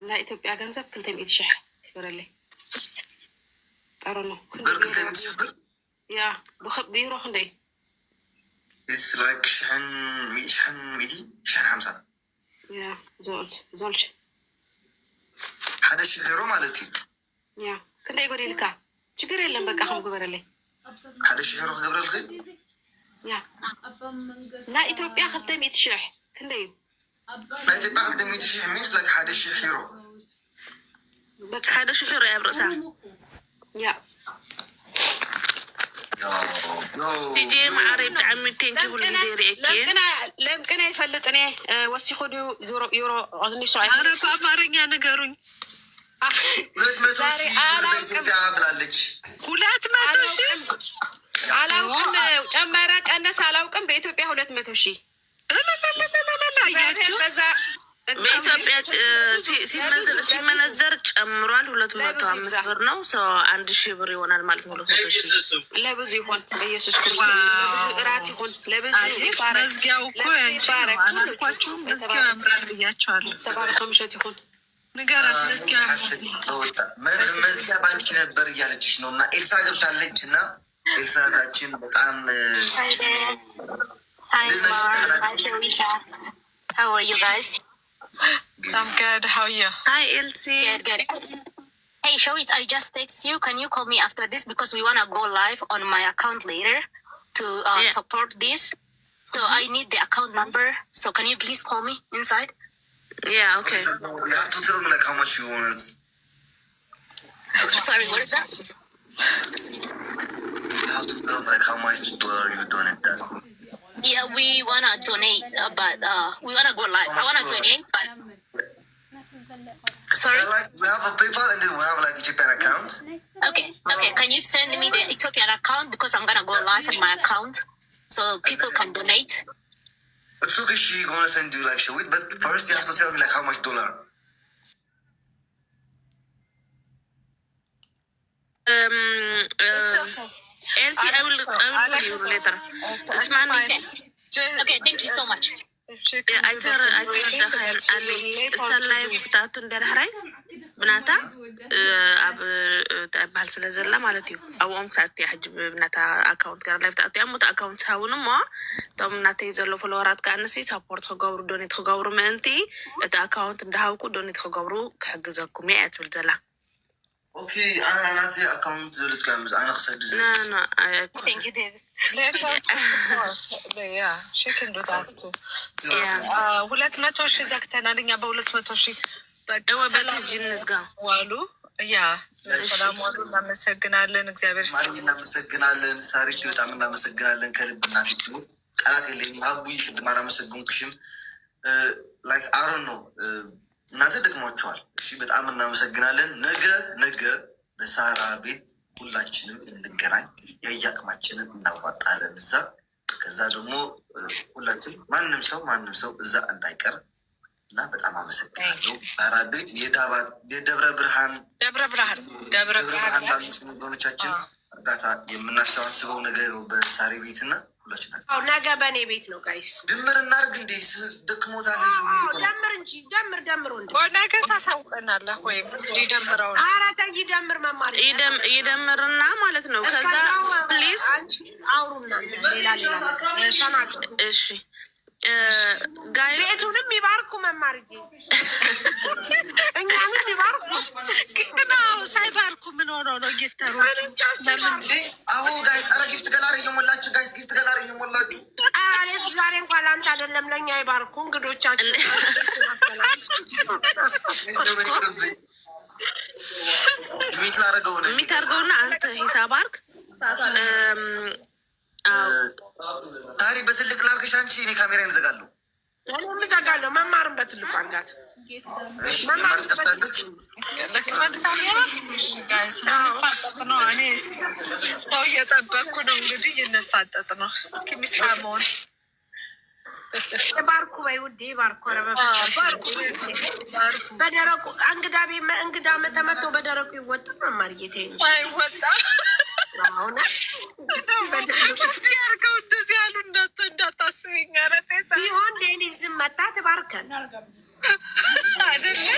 لا إثيوبيا جنزب كلتم يتشح برلي أرنو كلتم يتشح يا بيروح لي It's like شحن ميتي شحن 5 يا زولش هذا الشهر مالتي يا كنا يقول لك شكرا لهم بقى هم قبرلي هذا الشهر قبر الخير يا لا إثيوبيا كلتم يتشح كنا لا إثيوبيا كلتم يتشح ميس لك هذا الشهر هذا شهر يا برسا يا تيجي معرب تعمتين كل جزيرة لم كنا يفلتني وسيخدوا يورو أظني سعيد عرف أمارين نجارون ولات ما توشي بيتي عبلالج ولات ما توشي علاوكم أمارك الناس علاوكم بإثيوبيا ولات ما توشي لا ياجو بإثيوبيا ሲመነዘር ጨምሯል 205 ብር ነው ሰው 1000 ብር ይሆናል ማለት ነው 200 ሺህ ለብዙ ይሆን በኢየሱስ ክርስቶስ ለብዙ እራት ይሆን ለብዙ ይባረክ መዝጊያው እኮ ያንቺ አላልኳችሁ መዝጊያው ያምራል ብያችኋለሁ ተባረከ ምሽት ይሆን ንገራት መዝጊያው መዝጊያ ባንክ ነበር እያለችሽ ነው እና ኤልሳ ገብታለች እና ኤልሳችን በጣም How are you guys? I'm good. How are you? Hi, Elsie. Good. Hey, Showit, I just text you. Can you call me after this? Because we want to go live on my account later to support this. So I need the account number. So can you please call me inside? Yeah, okay. You have to tell me like how much you want. Sorry, what is that? You have to tell me like how much dollar you donate that. Yeah, we want to donate, but we want to go live. I want to donate, but... Sorry? We have a PayPal and then we have like Ethiopian account. Okay. Can you send me the Ethiopian account? Because I'm going to go live on my account so people can donate. It's okay, she's going to send you like Shawit, but first you have to tell me like how much dollar. It's okay. Elsie, I will call you later. It's fine. Okay, thank you so much. I tell Ali Salai Futatu Derharai Benata Abal Salazella Malatu. I won't say Nata account left at the Amut account how no more. Tom Natizalo Florat Ganasi support Hogor donate government at the account and how could donate Hogoru Kagazakumi at Vilzala. Okay, أنا ناتي account زلت كامز أنا خسرت. No, Thank you, David. Yeah, she can do that too. Yeah. ሁለት መቶ ሺህ ዘግተናል እኛ በ200 ሺህ ዋሉ ያ ሰላም ዋሉ እናመሰግናለን እግዚአብሔር ይስጥልን እናመሰግናለን ሳሪት በጣም እናመሰግናለን ከልብ እናት ነው ቃላት የለኝም አቡይ ቅድም አላመሰግንኩሽም like I don't know እናንተ ደክሟችኋል እሺ በጣም እናመሰግናለን ነገ በሳራ ቤት ሁላችንም እንገናኝ ያያቅማችንን እናዋጣለን እዛ ከዛ ደግሞ ሁላችን ማንም ሰው እዛ እንዳይቀር እና በጣም አመሰግናለሁ ሳራ ቤት የደብረ ብርሃን ወገኖቻችን እርዳታ የምናሰባስበው ነገር ነው በሳሪ ቤትና ሁላችን አው ነገ በኔ ቤት ነው ጋይስ ድምር እናርግ እንዴ ደክሞታል ደምር እንጂ ደምር ወንድ ነገ ታሳውቀናለህ ወይ ይደምራው አራታ ይደምር መማር ይደምርና ማለት ነው ከዛ ፕሊዝ አውሩና ሌላ እሺ ቤቱንም ይባርኩ መማርጂ እኛንም ይባርኩ ግን ሳይባርኩ ምን ሆኖ ነው ጊፍተሮች ለምን አዎ ጋይስ አረ ጊፍት ገላሪ እየሞላችሁ ጋይስ ጊፍት ገላሪ እየሞላችሁ አሬ ዛሬ እንኳን አንተ አይደለም ለኛ ይባርኩ እንግዶቻችን ሚታርገውና አንተ ሂሳብ አርግ ታሪ በትልቅ ላርግሽ አንቺ እኔ ካሜራዬን ዘጋለሁ እኔም ዘጋለሁ መማርን በትልቁ አንጋት መማር ተከፍታለች ለከመት ካሜራ ጋይስ እንፋጠጥ ነው እኔ ሰው እየጠበቅኩ ነው እንግዲህ እንፋጠጥ ነው እስኪ ሚሳመውን ባርኩ ባይውዴ ባርኩ ባርኩ በደረቁ እንግዳ መተመቶ በደረቁ ይወጣ መማር እየተኝ አይወጣ አሁን ያርገው እንደዚህ ያሉ እንዳታስቢኝ አረቴ ሲሆን ዴኒዝም መጣ ተባርከን አይደለ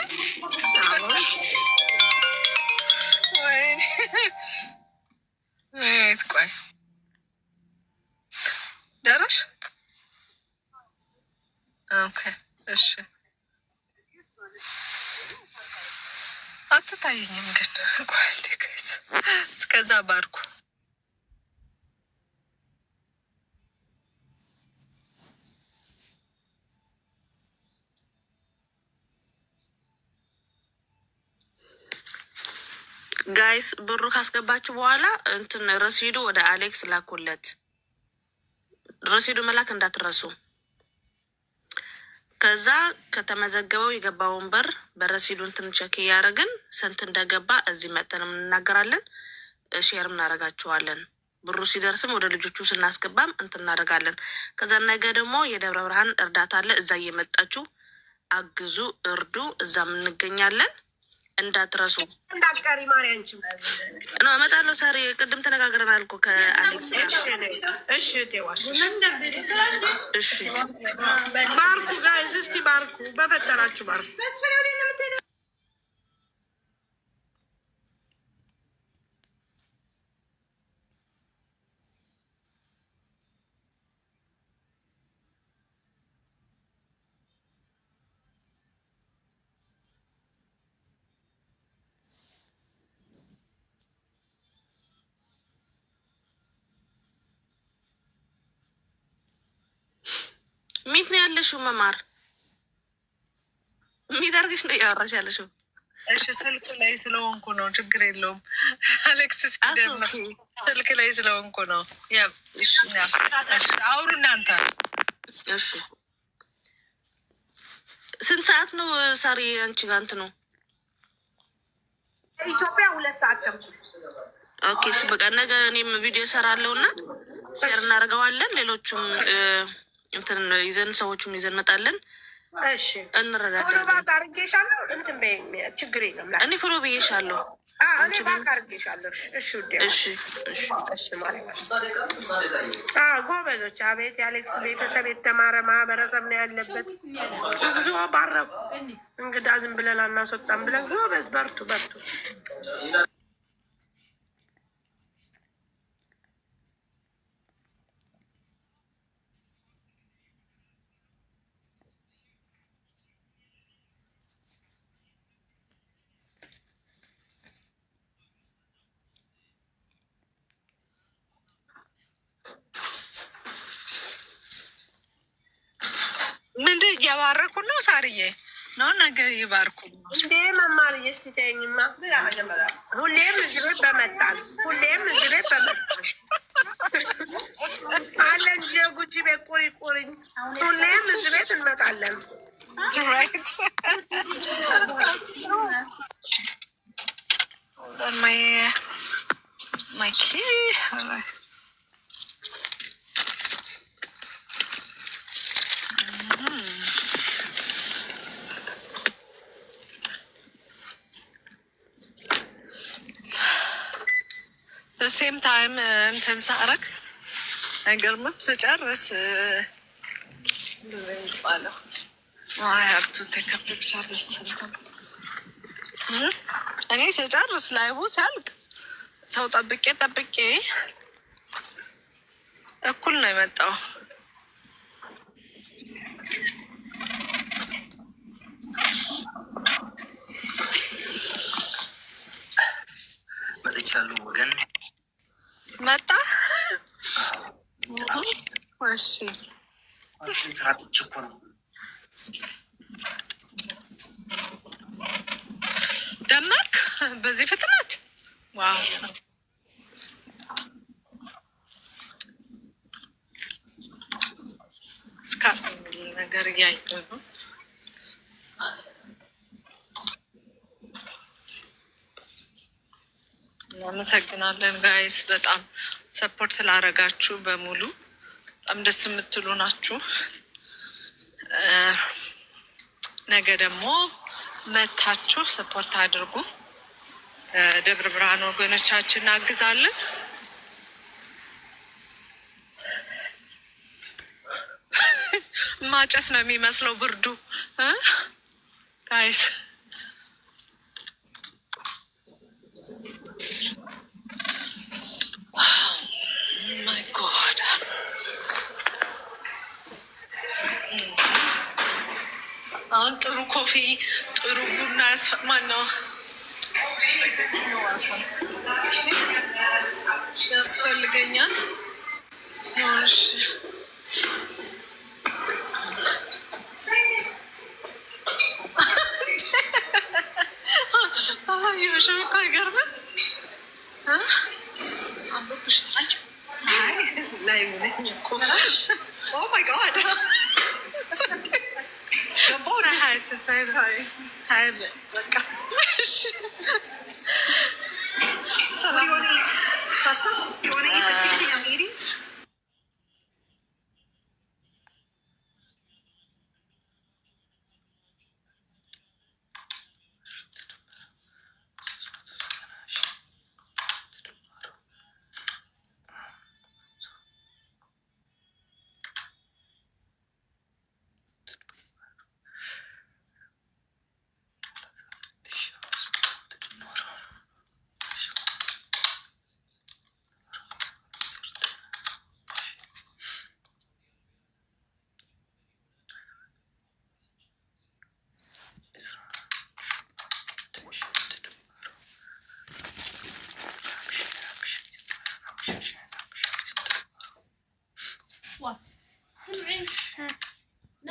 አትታየኝም ግን ጓንዴ ከስ እስከዛ ባርኩ ጋይስ ብሩ ካስገባችሁ በኋላ እንትን ረሲዱ ወደ አሌክስ ላኩለት። ረሲዱ መላክ እንዳትረሱ። ከዛ ከተመዘገበው የገባውን በረሲዱ እንትን ቸክ እያደረግን ስንት እንደገባ እዚህ መጠን እንናገራለን፣ ሼር እናደርጋችኋለን። ብሩ ሲደርስም ወደ ልጆቹ ስናስገባም እንትን እናደርጋለን። ከዛ ነገ ደግሞ የደብረ ብርሃን እርዳታ አለ። እዛ እየመጣችሁ አግዙ፣ እርዱ። እዛም እንገኛለን። እንዳትረሱ። እንዳትቀሪ ማርያንችም ነው እመጣለሁ። ሳሪ ቅድም ተነጋግረናል እኮ ከአሌክስ። እሺ ቴዋሽ እሺ ባርኩ ጋይስ፣ እስቲ ባርኩ፣ በፈጠራችሁ ባርኩ። ሚት ነው ያለሽው? መማር የሚደርግሽ ነው እያወራሽ ያለሽው? እሺ ስልክ ላይ ስለሆንኩ ነው፣ ችግር የለውም። አሌክስ እስኪደም ስልክ ላይ ስለሆንኩ ነው። አውሩ እናንተ። እሺ ስንት ሰዓት ነው ሳሪ አንቺ ጋር እንትን ነው? ኢትዮጵያ 2 ሰዓት ተኩል። ኦኬ እሺ በቃ ነገ እኔም ቪዲዮ እሰራለሁ እና ሼር እናደርገዋለን። ሌሎቹም እንትን ይዘን ሰዎቹም ይዘን መጣለን። እሺ እንረዳዳለን። ፎሎ ባክ አድርጌሻለሁ። እንትን ችግር የለም። እኔ ፎሎ ብዬሻለሁ። እኔ ባክ አድርጌሻለሁ። እሺ ውዴ። እሺ እሺ እሺ ማለት ጎበዞች። አቤት የአሌክስ ቤተሰብ የተማረ ማህበረሰብ ነው ያለበት። ብዙ ባረኩ። እንግዳ ዝም ብለን አናስወጣም ብለን ጎበዝ። በርቱ በርቱ። ምንድን እያባረኩ ነው? ሳርዬ ነው ነገ ይባርኩ እንዴ መማር እየስትተኝማ ሁሌም እዚህ ቤት በመጣን አለ እንጂ ጉጂ ቤት ቁሪ ቁሪኝ ሁሌም እዚህ ቤት እንመጣለን። my key. ሴም ታይም እንትን ሳረግ አይገርምም። ስጨርስ ባለው ሀብቱ ተከብቻለሁ። እኔ ስጨርስ ላይቡ ሲያልቅ ሰው ጠብቄ እኩል ነው የመጣው። መጥቻለሁ ወገን። መጣ። እሺ ደመርክ በዚህ ፍጥነት ዋው! ስካፍ ነገር እያየሁ ነው። እናመሰግናለን ጋይስ፣ በጣም ሰፖርት ስላደረጋችሁ በሙሉ በጣም ደስ የምትሉ ናችሁ። ነገ ደግሞ መታችሁ ሰፖርት አድርጉ። ደብረ ብርሃን ወገኖቻችን እናግዛለን። ማጨስ ነው የሚመስለው ብርዱ ጋይስ። ማይ ጎድ አሁን ጥሩ ጥሩ ቡና ማን ነው ያስፈልገኛል። እሺ ይኸው እኮ አይገርምም? Oh my God. Hi. So what do you want to eat? Pasta? You want to eat the same thing I'm eating?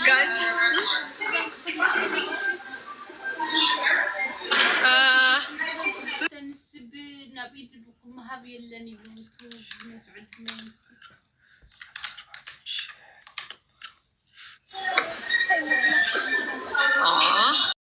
Guys, نبيد بكم هابي اللي نبي مسعود